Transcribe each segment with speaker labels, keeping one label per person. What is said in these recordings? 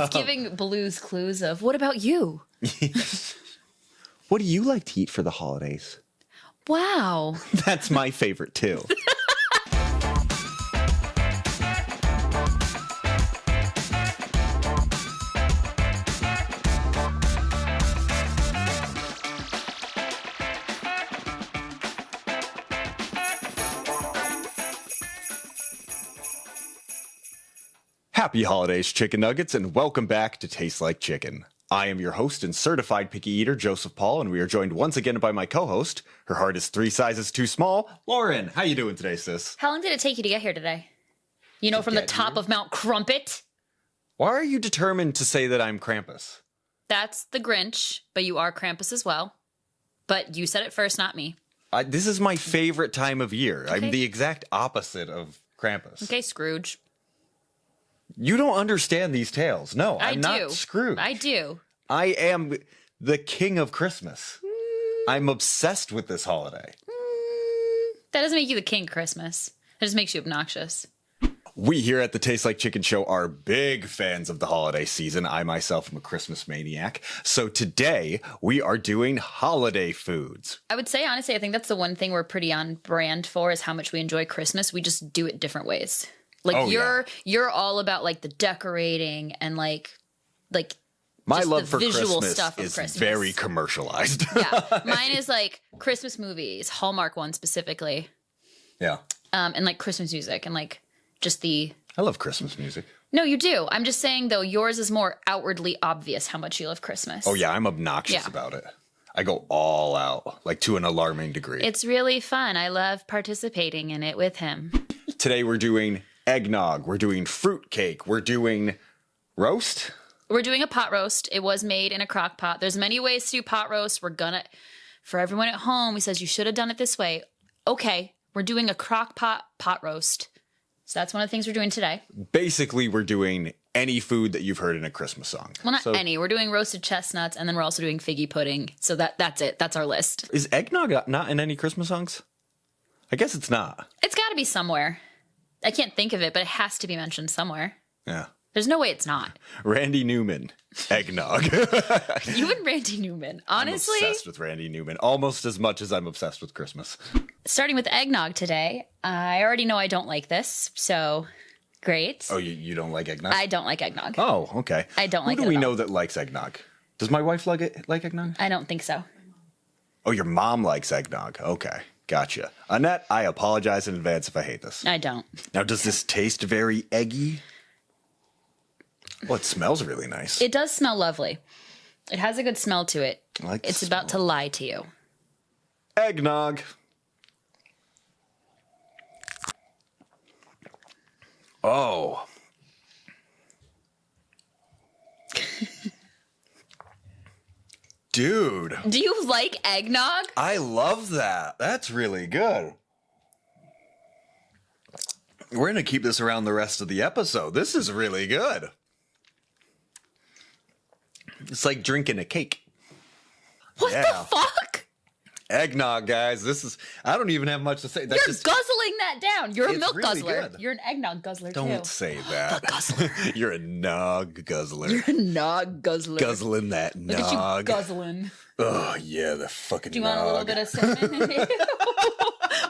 Speaker 1: It's giving Blue's Clues of, what about you?
Speaker 2: What do you like to eat for the holidays?
Speaker 1: Wow.
Speaker 2: That's my favorite, too. Happy holidays, chicken nuggets, and welcome back to Taste Like Chicken. I am your host and certified picky eater, Joseph Paul, and we are joined once again by my co-host. Her heart is 3 sizes too small, Lauren. How you doing today, sis?
Speaker 1: How long did it take you to get here today? You know, from the top of Mount Crumpet?
Speaker 2: Why are you determined to say that I'm Krampus?
Speaker 1: That's the Grinch, but you are Krampus as well. But you said it first, not me.
Speaker 2: This is my favorite time of year.
Speaker 1: Okay.
Speaker 2: I'm the exact opposite of Krampus.
Speaker 1: Okay, Scrooge.
Speaker 2: You don't understand these tales. No,
Speaker 1: I
Speaker 2: I'm
Speaker 1: do.
Speaker 2: not Scrooge.
Speaker 1: I do.
Speaker 2: I am the king of Christmas. I'm obsessed with this holiday.
Speaker 1: That doesn't make you the king of Christmas. It just makes you obnoxious.
Speaker 2: We here at the Taste Like Chicken Show are big fans of the holiday season. I myself am a Christmas maniac. So today we are doing holiday foods.
Speaker 1: I would say, honestly, I think that's the one thing we're pretty on brand for is how much we enjoy Christmas. We just do it different ways. Like you're all about like the decorating and like
Speaker 2: my
Speaker 1: just
Speaker 2: love for
Speaker 1: visual
Speaker 2: Christmas
Speaker 1: stuff of
Speaker 2: is
Speaker 1: Christmas.
Speaker 2: very commercialized.
Speaker 1: Yeah, mine is like Christmas movies, Hallmark ones specifically.
Speaker 2: Yeah.
Speaker 1: And like Christmas music and like just the.
Speaker 2: I love Christmas music.
Speaker 1: No, you do. I'm just saying though, yours is more outwardly obvious how much you love Christmas.
Speaker 2: Oh yeah, I'm obnoxious about it. I go all out, like to an alarming degree.
Speaker 1: It's really fun. I love participating in it with him.
Speaker 2: Today we're doing eggnog. We're doing fruitcake. We're doing roast.
Speaker 1: We're doing a pot roast. It was made in a crock pot. There's many ways to do pot roast. For everyone at home who says you should have done it this way. Okay, we're doing a crock pot roast. So that's one of the things we're doing today.
Speaker 2: Basically, we're doing any food that you've heard in a Christmas song.
Speaker 1: Well, not any. We're doing roasted chestnuts, and then we're also doing figgy pudding. So that's it. That's our list.
Speaker 2: Is eggnog not in any Christmas songs? I guess it's not.
Speaker 1: It's got to be somewhere. I can't think of it, but it has to be mentioned somewhere.
Speaker 2: Yeah.
Speaker 1: There's no way it's not.
Speaker 2: Randy Newman, eggnog.
Speaker 1: You and Randy Newman, honestly.
Speaker 2: I'm obsessed with Randy Newman, almost as much as I'm obsessed with Christmas.
Speaker 1: Starting with eggnog today. I already know I don't like this, so great.
Speaker 2: Oh, you don't like eggnog?
Speaker 1: I don't like eggnog.
Speaker 2: Oh, okay.
Speaker 1: I don't like it
Speaker 2: Who do we
Speaker 1: at all.
Speaker 2: know that likes eggnog? Does my wife like eggnog?
Speaker 1: I don't think so.
Speaker 2: Oh, your mom likes eggnog. Okay, gotcha. Annette, I apologize in advance if I hate this.
Speaker 1: I don't.
Speaker 2: Now, does this taste very eggy? Well, it smells really nice.
Speaker 1: It does smell lovely. It has a good smell to it.
Speaker 2: I like the
Speaker 1: It's about to lie to you.
Speaker 2: Eggnog. Oh. Dude.
Speaker 1: Do you like eggnog?
Speaker 2: I love that. That's really good. We're going to keep this around the rest of the episode. This is really good. It's like drinking a cake.
Speaker 1: What the fuck?
Speaker 2: Eggnog, guys. I don't even have much to say.
Speaker 1: You're guzzling that down. You're a milk
Speaker 2: really
Speaker 1: guzzler.
Speaker 2: good.
Speaker 1: You're an eggnog guzzler, too.
Speaker 2: Don't say that.
Speaker 1: The guzzler.
Speaker 2: You're a nog guzzler.
Speaker 1: You're a nog guzzler.
Speaker 2: Guzzling that nog.
Speaker 1: Look at you guzzling.
Speaker 2: Oh, yeah, the fucking
Speaker 1: Do you want a little bit of cinnamon?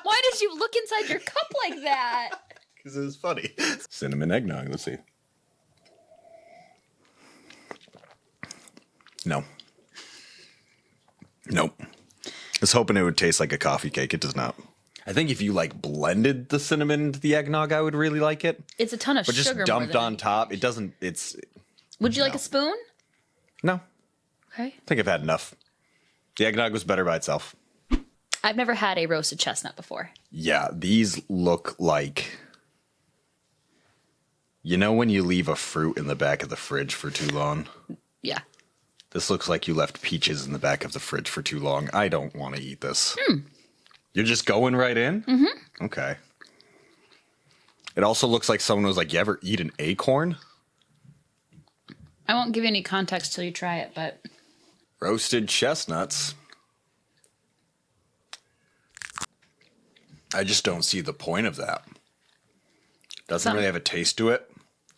Speaker 1: Why did you look inside your cup like that?
Speaker 2: Because it was funny. Cinnamon eggnog. Let's see. No. Nope. I was hoping it would taste like a coffee cake. It does not. I think if you like blended the cinnamon into the eggnog, I would really like it.
Speaker 1: It's a ton of
Speaker 2: But
Speaker 1: sugar.
Speaker 2: just dumped on top, it doesn't.
Speaker 1: Would you like a spoon?
Speaker 2: No.
Speaker 1: Okay.
Speaker 2: I think I've had enough. The eggnog was better by itself.
Speaker 1: I've never had a roasted chestnut before.
Speaker 2: Yeah, these look like. You know when you leave a fruit in the back of the fridge for too long?
Speaker 1: Yeah.
Speaker 2: This looks like you left peaches in the back of the fridge for too long. I don't want to eat this. You're just going right in? Mm-hmm. Okay. It also looks like someone was like, you ever eat an acorn?
Speaker 1: I won't give you any context till you try it, but...
Speaker 2: Roasted chestnuts. I just don't see the point of that. Doesn't really have a taste to it.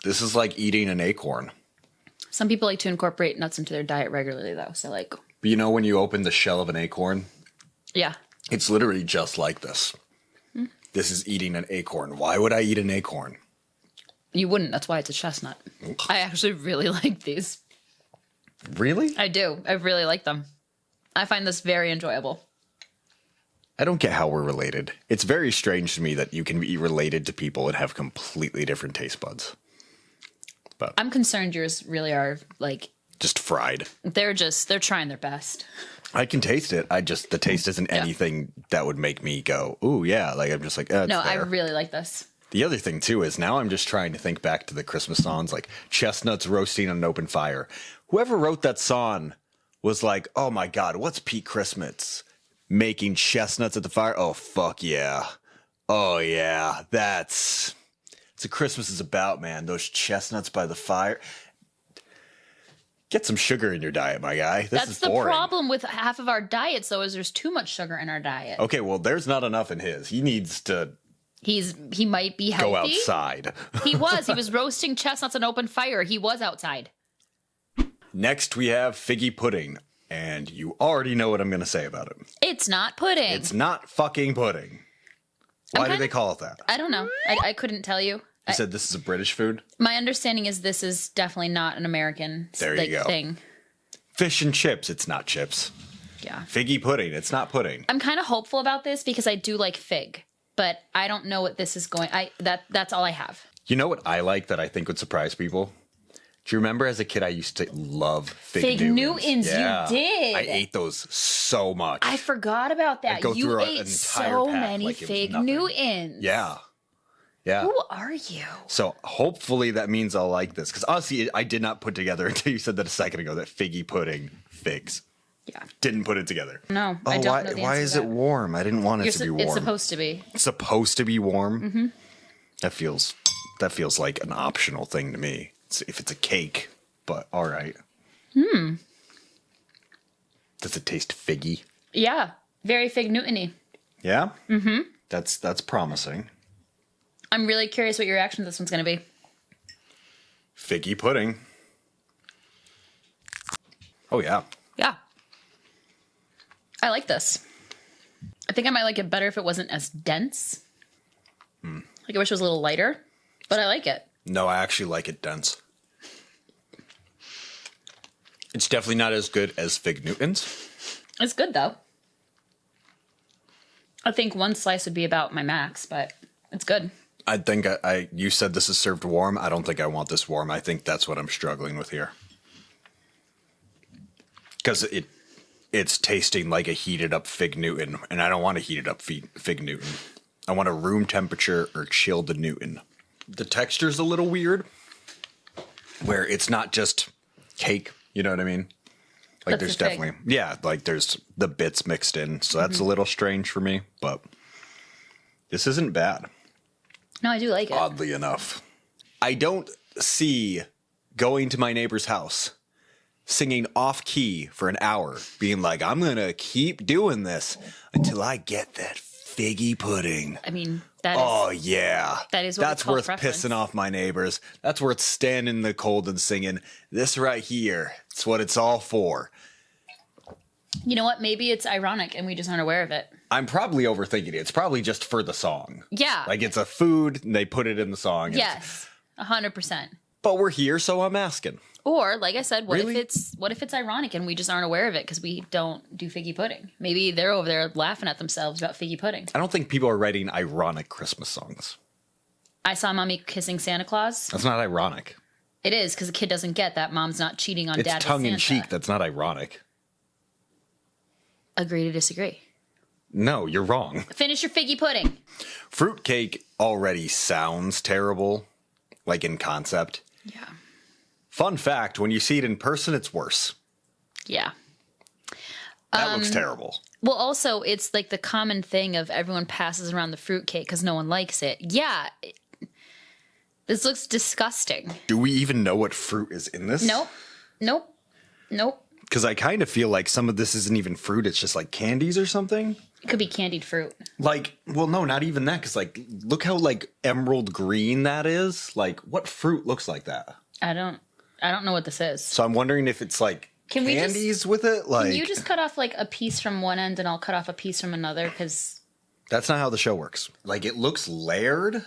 Speaker 2: This is like eating an acorn.
Speaker 1: Some people like to incorporate nuts into their diet regularly, though. So, like,
Speaker 2: But you know when you open the shell of an acorn?
Speaker 1: yeah.
Speaker 2: It's literally just like this. This is eating an acorn. Why would I eat an acorn?
Speaker 1: You wouldn't. That's why it's a chestnut. I actually really like these.
Speaker 2: Really?
Speaker 1: I do. I really like them. I find this very enjoyable.
Speaker 2: I don't get how we're related. It's very strange to me that you can be related to people and have completely different taste buds. But
Speaker 1: I'm concerned yours really are, like,
Speaker 2: just fried.
Speaker 1: they're trying their best.
Speaker 2: I can taste it. The taste isn't anything that would make me go, ooh, yeah. Like, I'm just like, it's
Speaker 1: No, I
Speaker 2: there.
Speaker 1: really like this.
Speaker 2: The other thing, too, is now I'm just trying to think back to the Christmas songs, like Chestnuts Roasting on an Open Fire. Whoever wrote that song was like, oh, my God, what's Pete Christmas? Making chestnuts at the fire? Oh, fuck yeah. Oh, yeah. That's what Christmas is about, man. Those chestnuts by the fire. Get some sugar in your diet, my guy. This is
Speaker 1: That's the
Speaker 2: boring.
Speaker 1: problem with half of our diets, though, is there's too much sugar in our diet.
Speaker 2: Okay, well, there's not enough in his. He needs to
Speaker 1: He might be healthy.
Speaker 2: go outside.
Speaker 1: He was roasting chestnuts on open fire. He was outside.
Speaker 2: Next, we have figgy pudding. And you already know what I'm going to say about it.
Speaker 1: It's not pudding.
Speaker 2: It's not fucking pudding. Why do they call it that?
Speaker 1: I don't know. I couldn't tell you.
Speaker 2: You said this is a British food?
Speaker 1: My understanding is this is definitely not an American
Speaker 2: There you go.
Speaker 1: thing.
Speaker 2: Fish and chips. It's not chips.
Speaker 1: Yeah.
Speaker 2: Figgy pudding. It's not pudding.
Speaker 1: I'm kind of hopeful about this because I do like fig, but I don't know what this is going. That's all I have.
Speaker 2: You know what I like that I think would surprise people? Do you remember as a kid I used to love Fig
Speaker 1: Newtons,
Speaker 2: Yeah.
Speaker 1: you did.
Speaker 2: I ate those so much.
Speaker 1: I forgot about that.
Speaker 2: I'd go
Speaker 1: You
Speaker 2: through an
Speaker 1: ate
Speaker 2: entire
Speaker 1: so
Speaker 2: pack
Speaker 1: many
Speaker 2: like it was
Speaker 1: Fig
Speaker 2: nothing.
Speaker 1: Newtons.
Speaker 2: Yeah. Yeah.
Speaker 1: Who are you?
Speaker 2: So hopefully that means I'll like this. Because honestly, I did not put together until you said that a second ago that figgy pudding, figs.
Speaker 1: Yeah.
Speaker 2: Didn't put it together.
Speaker 1: No, I don't know the
Speaker 2: why
Speaker 1: answer
Speaker 2: is
Speaker 1: to
Speaker 2: it
Speaker 1: that.
Speaker 2: warm? I didn't want it to be warm.
Speaker 1: It's supposed to be.
Speaker 2: It's supposed to be warm? Mm-hmm. That feels like an optional thing to me. If it's a cake, but all right. Does it taste figgy?
Speaker 1: Yeah. Very Fig Newton-y.
Speaker 2: Yeah? Mm-hmm. That's promising.
Speaker 1: I'm really curious what your reaction to this one's going to be.
Speaker 2: Figgy pudding. Oh, yeah.
Speaker 1: Yeah. I like this. I think I might like it better if it wasn't as dense. Like, I wish it was a little lighter, but I like it.
Speaker 2: No, I actually like it dense. It's definitely not as good as Fig Newtons.
Speaker 1: It's good, though. I think one slice would be about my max, but it's good.
Speaker 2: I think you said this is served warm. I don't think I want this warm. I think that's what I'm struggling with here. Because it's tasting like a heated up Fig Newton, and I don't want a heated up Fig Newton. I want a room temperature or chilled Newton. The texture's a little weird, where it's not just cake, you know what I mean? Like
Speaker 1: That's
Speaker 2: there's
Speaker 1: the fig.
Speaker 2: definitely, like there's the bits mixed in, so that's a little strange for me, but this isn't bad.
Speaker 1: No, I do like it.
Speaker 2: Oddly enough. I don't see going to my neighbor's house, singing off key for an hour, being like, I'm going to keep doing this until I get that figgy pudding.
Speaker 1: I mean, that is...
Speaker 2: Yeah.
Speaker 1: That is what we
Speaker 2: That's
Speaker 1: call
Speaker 2: worth
Speaker 1: preference.
Speaker 2: pissing off my neighbors. That's worth standing in the cold and singing, this right here. It's what it's all for.
Speaker 1: You know what? Maybe it's ironic and we just aren't aware of it.
Speaker 2: I'm probably overthinking it. It's probably just for the song.
Speaker 1: Yeah.
Speaker 2: Like it's a food and they put it in the song. and
Speaker 1: Yes. 100%.
Speaker 2: But we're here, so I'm asking.
Speaker 1: Or, like I said, what
Speaker 2: Really?
Speaker 1: if it's ironic and we just aren't aware of it because we don't do figgy pudding? Maybe they're over there laughing at themselves about figgy pudding.
Speaker 2: I don't think people are writing ironic Christmas songs.
Speaker 1: I saw Mommy kissing Santa Claus.
Speaker 2: That's not ironic.
Speaker 1: It is because the kid doesn't get that mom's not cheating on
Speaker 2: It's
Speaker 1: dad.
Speaker 2: tongue in
Speaker 1: with
Speaker 2: cheek.
Speaker 1: Santa.
Speaker 2: That's not ironic.
Speaker 1: Agree to disagree.
Speaker 2: No, you're wrong.
Speaker 1: Finish your figgy pudding.
Speaker 2: Fruitcake already sounds terrible, like in concept.
Speaker 1: Yeah.
Speaker 2: Fun fact, when you see it in person, it's worse.
Speaker 1: Yeah.
Speaker 2: That looks terrible.
Speaker 1: Well, also, it's like the common thing of everyone passes around the fruitcake because no one likes it. Yeah. This looks disgusting.
Speaker 2: Do we even know what fruit is in this?
Speaker 1: Nope. Nope. Nope.
Speaker 2: Because I kind of feel like some of this isn't even fruit. It's just like candies or something.
Speaker 1: It could be candied fruit.
Speaker 2: Like, well, no, not even that. Because like, look how like emerald green that is. Like, what fruit looks like that?
Speaker 1: I don't I don't know what this is.
Speaker 2: So I'm wondering if it's like
Speaker 1: Can we
Speaker 2: candies with it. Like,
Speaker 1: Can you just cut off like a piece from one end and I'll cut off a piece from another? Because
Speaker 2: that's not how the show works. Like, it looks layered,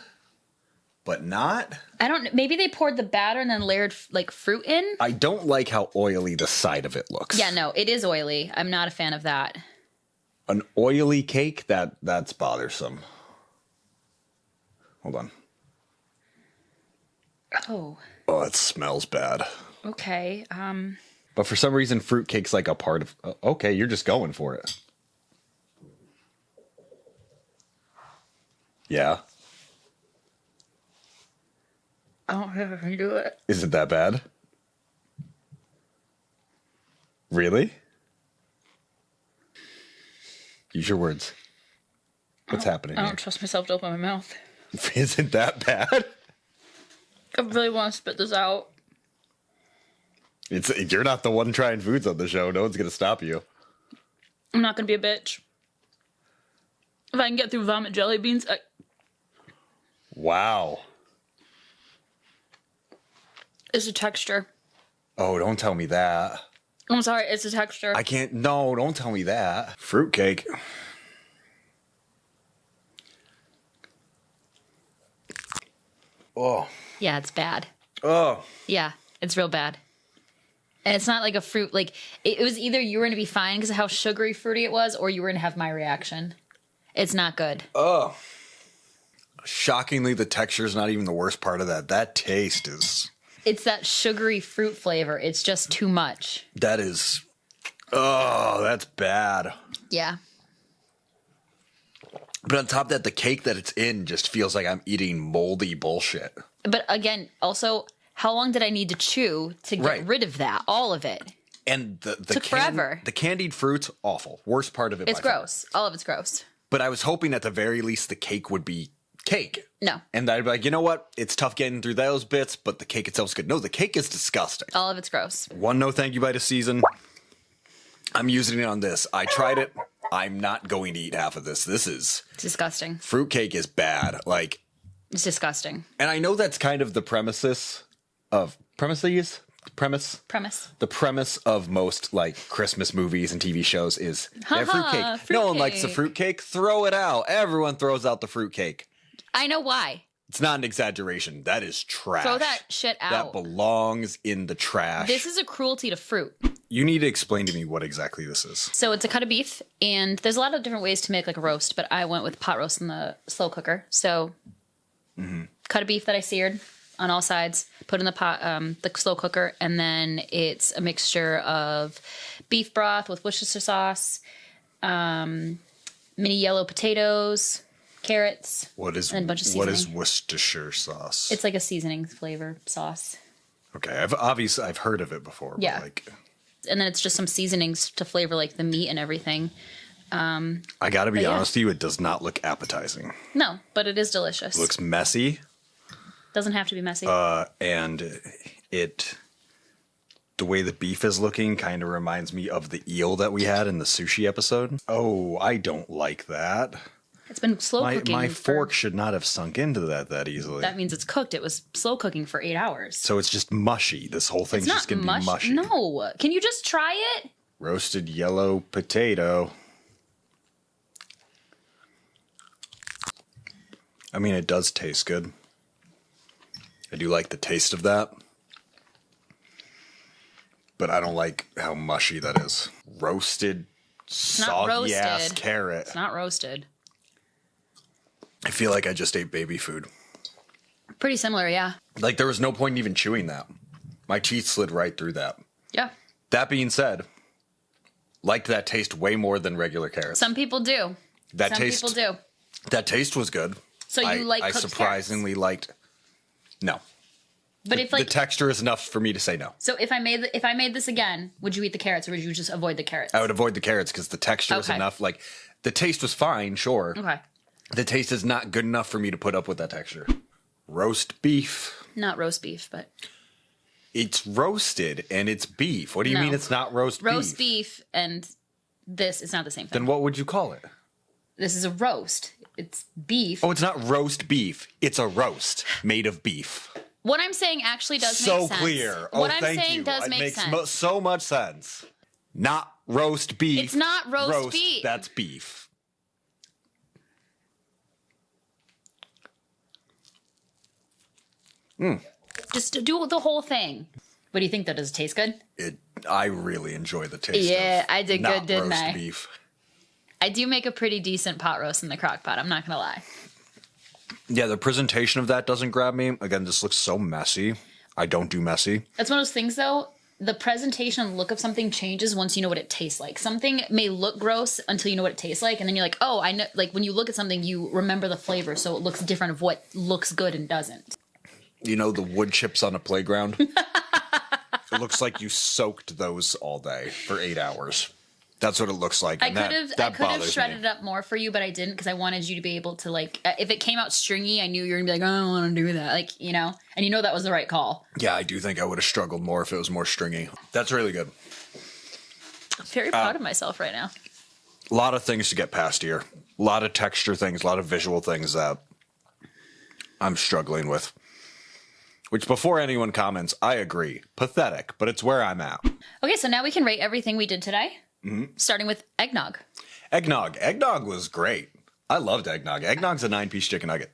Speaker 2: but not.
Speaker 1: I don't. Maybe they poured the batter and then layered like fruit in.
Speaker 2: I don't like how oily the side of it looks.
Speaker 1: Yeah, no, it is oily. I'm not a fan of that.
Speaker 2: An oily cake, that's bothersome. Hold on.
Speaker 1: Oh.
Speaker 2: Oh, it smells bad.
Speaker 1: Okay.
Speaker 2: But for some reason, fruitcake's like a part of... Okay, you're just going for it. Yeah.
Speaker 1: I don't think I can do it.
Speaker 2: Is it that bad? Really? Use your words. What's happening
Speaker 1: I
Speaker 2: here?
Speaker 1: don't trust myself to open my mouth.
Speaker 2: Is it that bad?
Speaker 1: I really want to spit this out.
Speaker 2: You're not the one trying foods on the show. No one's going to stop you.
Speaker 1: I'm not going to be a bitch. If I can get through vomit jelly beans,
Speaker 2: Wow.
Speaker 1: it's a texture.
Speaker 2: Oh, don't tell me that.
Speaker 1: I'm sorry, it's a texture.
Speaker 2: I can't. No, don't tell me that. Fruitcake. Oh.
Speaker 1: Yeah, it's bad.
Speaker 2: Oh.
Speaker 1: Yeah, it's real bad. And it's not like a fruit. Like, it was either you were going to be fine because of how sugary fruity it was, or you were going to have my reaction. It's not good.
Speaker 2: Oh. Shockingly, the texture is not even the worst part of that. That taste is...
Speaker 1: It's that sugary fruit flavor. It's just too much.
Speaker 2: That is... Oh, that's bad.
Speaker 1: Yeah.
Speaker 2: But on top of that, the cake that it's in just feels like I'm eating moldy bullshit.
Speaker 1: But again, also, how long did I need to chew to get rid of that? All of it.
Speaker 2: And the
Speaker 1: Took forever.
Speaker 2: The candied fruit's awful. Worst part of it.
Speaker 1: It's gross. All of it's gross.
Speaker 2: But I was hoping at the very least the cake would be cake.
Speaker 1: No.
Speaker 2: And I'd be like, you know what? It's tough getting through those bits, but the cake itself's good. No, the cake is disgusting.
Speaker 1: All of it's gross.
Speaker 2: One no thank you bite of season. I'm using it on this. I tried it. I'm not going to eat half of this. This is...
Speaker 1: It's disgusting.
Speaker 2: Fruitcake is bad. Like...
Speaker 1: It's disgusting.
Speaker 2: And I know that's kind of the premises of... Premises? Premise?
Speaker 1: Premise.
Speaker 2: The premise of most, like, Christmas movies and TV shows is they have fruitcake. No one likes the fruitcake. Throw it out. Everyone throws out the fruitcake.
Speaker 1: I know why.
Speaker 2: It's not an exaggeration. That is trash.
Speaker 1: Throw that shit out.
Speaker 2: That belongs in the trash.
Speaker 1: This is a cruelty to fruit.
Speaker 2: You need to explain to me what exactly this is.
Speaker 1: So it's a cut of beef, and there's a lot of different ways to make like a roast, but I went with pot roast in the slow cooker. So cut of beef that I seared on all sides, put in the pot, the slow cooker, and then it's a mixture of beef broth with Worcestershire sauce, mini yellow potatoes, carrots,
Speaker 2: and a bunch of seasoning. What is Worcestershire sauce?
Speaker 1: It's like a seasoning flavor sauce.
Speaker 2: Okay, I've heard of it before.
Speaker 1: Yeah.
Speaker 2: But like,
Speaker 1: and then it's just some seasonings to flavor like the meat and everything.
Speaker 2: I gotta be honest with you, it does not look appetizing.
Speaker 1: No, but it is delicious.
Speaker 2: It looks messy.
Speaker 1: Doesn't have to be messy.
Speaker 2: And the way the beef is looking kind of reminds me of the eel that we had in the sushi episode. Oh, I don't like that.
Speaker 1: It's been slow cooking.
Speaker 2: My fork should not have sunk into that easily.
Speaker 1: That means it's cooked. It was slow cooking for 8 hours.
Speaker 2: So it's just mushy. This whole thing's just going to be mushy.
Speaker 1: No. Can you just try it?
Speaker 2: Roasted yellow potato. I mean, it does taste good. I do like the taste of that. But I don't like how mushy that is. Roasted, soggy-ass carrot.
Speaker 1: It's not roasted.
Speaker 2: I feel like I just ate baby food.
Speaker 1: Pretty similar, yeah.
Speaker 2: Like, there was no point in even chewing that. My teeth slid right through that.
Speaker 1: Yeah.
Speaker 2: That being said, liked that taste way more than regular carrots.
Speaker 1: Some people do. Some people do.
Speaker 2: That taste was good.
Speaker 1: So you like cooked
Speaker 2: I surprisingly
Speaker 1: carrots?
Speaker 2: liked... No.
Speaker 1: But if like
Speaker 2: the texture is enough for me to say no.
Speaker 1: So if I made this again, would you eat the carrots or would you just avoid the carrots?
Speaker 2: I would avoid the carrots because the texture is enough. Like, the taste was fine, sure.
Speaker 1: Okay.
Speaker 2: The taste is not good enough for me to put up with that texture. Roast beef.
Speaker 1: Not roast beef, but...
Speaker 2: It's roasted and it's beef. What do you mean it's not roast beef?
Speaker 1: Roast beef and this is not the same thing.
Speaker 2: Then what would you call it?
Speaker 1: This is a roast. It's beef.
Speaker 2: Oh, it's not roast beef. It's a roast made of beef.
Speaker 1: What I'm saying actually does
Speaker 2: So
Speaker 1: make sense.
Speaker 2: clear.
Speaker 1: What
Speaker 2: Oh,
Speaker 1: I'm
Speaker 2: thank
Speaker 1: saying
Speaker 2: you.
Speaker 1: does
Speaker 2: It
Speaker 1: make
Speaker 2: makes
Speaker 1: sense.
Speaker 2: so much sense. Not roast beef.
Speaker 1: It's not roast beef.
Speaker 2: That's beef. Mm.
Speaker 1: Just do the whole thing. What do you think, though? Does it taste good?
Speaker 2: I really enjoy the taste.
Speaker 1: Yeah,
Speaker 2: of
Speaker 1: I did
Speaker 2: not
Speaker 1: good, didn't
Speaker 2: roast
Speaker 1: I?
Speaker 2: Beef.
Speaker 1: I do make a pretty decent pot roast in the crock pot. I'm not going to lie.
Speaker 2: Yeah, the presentation of that doesn't grab me. Again, this looks so messy. I don't do messy.
Speaker 1: That's one of those things, though. The presentation and look of something changes once you know what it tastes like. Something may look gross until you know what it tastes like, and then you're like, oh, I know. Like when you look at something, you remember the flavor, so it looks different of what looks good and doesn't.
Speaker 2: You know the wood chips on a playground? It looks like you soaked those all day for 8 hours. That's what it looks like.
Speaker 1: I
Speaker 2: And
Speaker 1: could have shredded it up more for you, but I didn't because I wanted you to be able to like. If it came out stringy, I knew you were gonna be like, oh, I don't want to do that, like and you know that was the right call.
Speaker 2: Yeah, I do think I would have struggled more if it was more stringy. That's really good.
Speaker 1: I'm very proud of myself right now.
Speaker 2: A lot of things to get past here. A lot of texture things, a lot of visual things that I'm struggling with. Which, before anyone comments, I agree. Pathetic, but it's where I'm at.
Speaker 1: Okay, so now we can rate everything we did today, starting with eggnog.
Speaker 2: Eggnog. Eggnog was great. I loved eggnog. Eggnog's a 9-piece chicken nugget.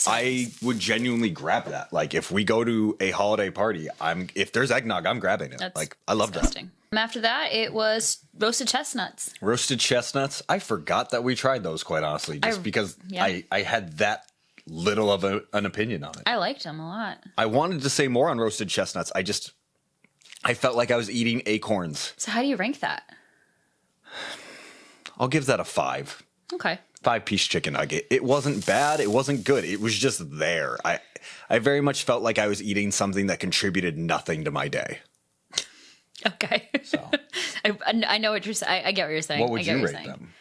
Speaker 2: I would genuinely grab that. Like, if we go to a holiday party, if there's eggnog, I'm grabbing it.
Speaker 1: That's
Speaker 2: like, I love
Speaker 1: disgusting. After that, it was roasted chestnuts.
Speaker 2: Roasted chestnuts. I forgot that we tried those, quite honestly, just because I had that little of an opinion on it.
Speaker 1: I liked them a lot.
Speaker 2: I wanted to say more on roasted chestnuts. I felt like I was eating acorns.
Speaker 1: So how do you rank that?
Speaker 2: I'll give that a 5.
Speaker 1: Okay.
Speaker 2: 5-piece chicken nugget. It wasn't bad. It wasn't good. It was just there. I very much felt like I was eating something that contributed nothing to my day.
Speaker 1: Okay.
Speaker 2: So
Speaker 1: I know what you're saying. I get what you're saying.
Speaker 2: what would you rate them?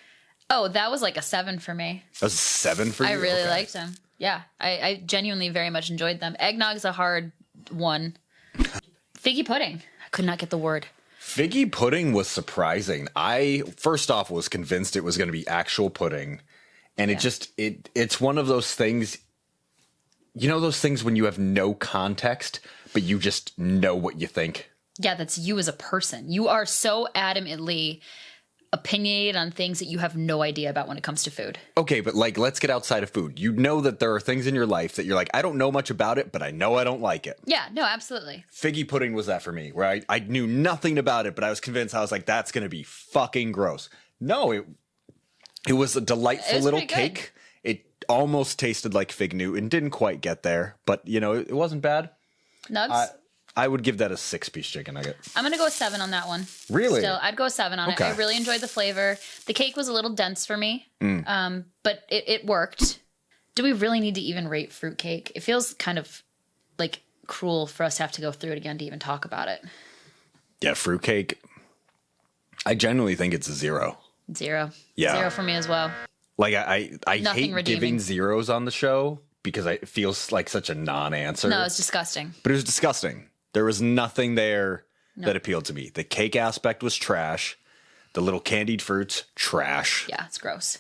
Speaker 1: Oh, that was like a 7 for me.
Speaker 2: That was a 7 for you?
Speaker 1: I really
Speaker 2: Okay.
Speaker 1: liked them. Yeah, I genuinely very much enjoyed them. Eggnog's a hard one. Figgy pudding. I could not get the word.
Speaker 2: Figgy pudding was surprising. I, first off, was convinced it was going to be actual pudding. And it's one of those things, those things when you have no context, but you just know what you think.
Speaker 1: Yeah, that's you as a person. You are so adamantly opinionated on things that you have no idea about when it comes to food.
Speaker 2: Okay, but like, let's get outside of food. You know that there are things in your life that you're like, I don't know much about it, but I know I don't like it.
Speaker 1: Yeah, no, absolutely.
Speaker 2: Figgy pudding was that for me, where I knew nothing about it, but I was convinced. I was like, that's going to be fucking gross. No, it was a delightful little cake. It almost tasted like Fig Newton. Didn't quite get there, but it wasn't bad.
Speaker 1: Nugs?
Speaker 2: I would give that a 6-piece chicken nugget.
Speaker 1: I'm going to go a 7 on that one.
Speaker 2: Really?
Speaker 1: Still, I'd go a 7 on it. I really enjoyed the flavor. The cake was a little dense for me, but it worked. Do we really need to even rate fruitcake? It feels kind of like cruel for us to have to go through it again to even talk about it.
Speaker 2: Yeah, fruitcake. I genuinely think it's a 0.
Speaker 1: 0.
Speaker 2: Yeah.
Speaker 1: 0 for me as well.
Speaker 2: Like, I hate
Speaker 1: redeeming.
Speaker 2: giving zeros on the show because it feels like such a non-answer.
Speaker 1: No, it's disgusting.
Speaker 2: But it was disgusting. There was nothing there that appealed to me. The cake aspect was trash. The little candied fruits, trash.
Speaker 1: Yeah, it's gross.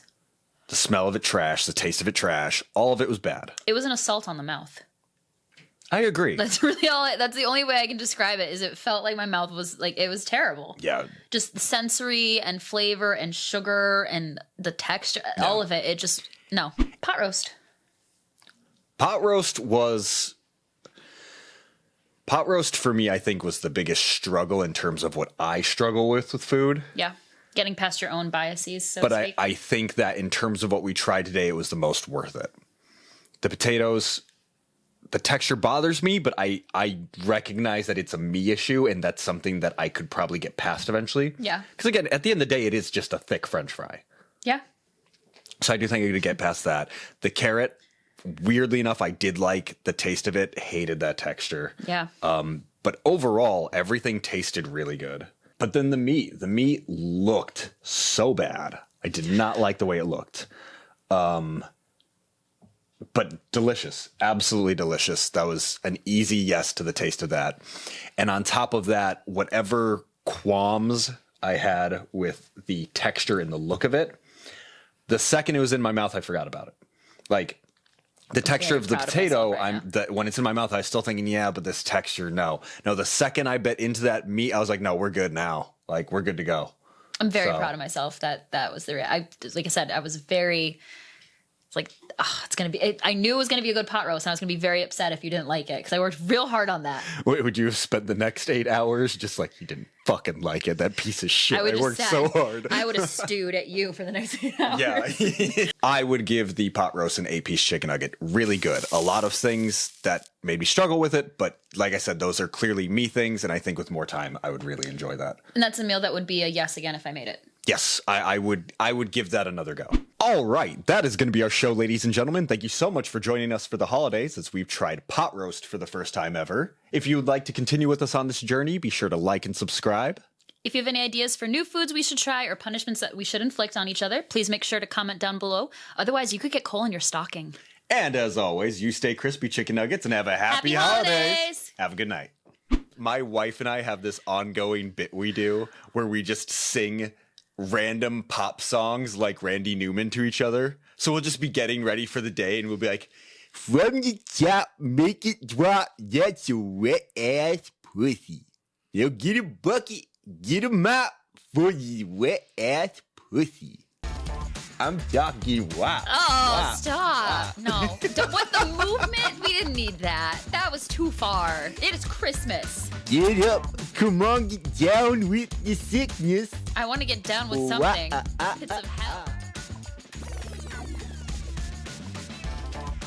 Speaker 2: The smell of it, trash. The taste of it, trash. All of it was bad.
Speaker 1: It was an assault on the mouth.
Speaker 2: I agree.
Speaker 1: That's really all. That's the only way I can describe it. Is it felt like my mouth was like it was terrible.
Speaker 2: Yeah.
Speaker 1: Just the sensory and flavor and sugar and the texture, all of it. It just no. Pot roast.
Speaker 2: Pot roast for me, I think, was the biggest struggle in terms of what I struggle with food.
Speaker 1: Yeah, getting past your own biases. So
Speaker 2: But
Speaker 1: to speak.
Speaker 2: I think that in terms of what we tried today, it was the most worth it. The potatoes, the texture bothers me, but I recognize that it's a me issue, and that's something that I could probably get past eventually.
Speaker 1: Yeah.
Speaker 2: Because again, at the end of the day, it is just a thick French fry.
Speaker 1: Yeah.
Speaker 2: So I do think I could get past that. The carrot, weirdly enough, I did like the taste of it, hated that texture.
Speaker 1: Yeah.
Speaker 2: But overall, everything tasted really good. But then the meat looked so bad. I did not like the way it looked. But delicious, absolutely delicious. That was an easy yes to the taste of that. And on top of that, whatever qualms I had with the texture and the look of it, the second it was in my mouth, I forgot about it. Like, The texture
Speaker 1: very
Speaker 2: of the
Speaker 1: proud of
Speaker 2: potato,
Speaker 1: myself right now.
Speaker 2: when it's in my mouth, I was still thinking, yeah, but this texture, no. No, the second I bit into that meat, I was like, no, we're good now. Like, we're good to go.
Speaker 1: I'm very
Speaker 2: So-
Speaker 1: proud of myself that was like I said, I was very, it's like, oh, it's going to be, I knew it was going to be a good pot roast, and I was going to be very upset if you didn't like it, because I worked real hard on that.
Speaker 2: Would you have spent the next 8 hours just like, you didn't fucking like it, that piece of shit? I worked so hard.
Speaker 1: I would have stewed at you for the next 8 hours.
Speaker 2: Yeah. I would give the pot roast an 8-piece chicken nugget. Really good. A lot of things that made me struggle with it, but like I said, those are clearly me things, and I think with more time, I would really enjoy that.
Speaker 1: And that's a meal that would be a yes again if I made it.
Speaker 2: Yes, I would give that another go. All right, that is going to be our show, ladies and gentlemen. Thank you so much for joining us for the holidays as we've tried pot roast for the first time ever. If you would like to continue with us on this journey, be sure to like and subscribe.
Speaker 1: If you have any ideas for new foods we should try or punishments that we should inflict on each other, please make sure to comment down below. Otherwise, you could get coal in your stocking.
Speaker 2: And as always, you stay crispy chicken nuggets and have a happy holidays. Have a good night. My wife and I have this ongoing bit we do where we just sing random pop songs like Randy Newman to each other. So we'll just be getting ready for the day and we'll be like, from the top, make it drop, that's a wet ass pussy. Now get a bucket, get a mop for the wet ass pussy. I'm talking wow.
Speaker 1: Oh, stop. No. What, the movement? We didn't need that. That was too far. It is Christmas.
Speaker 2: Get up, come on, get down with the sickness.
Speaker 1: I want to get down with something. Pits of hell.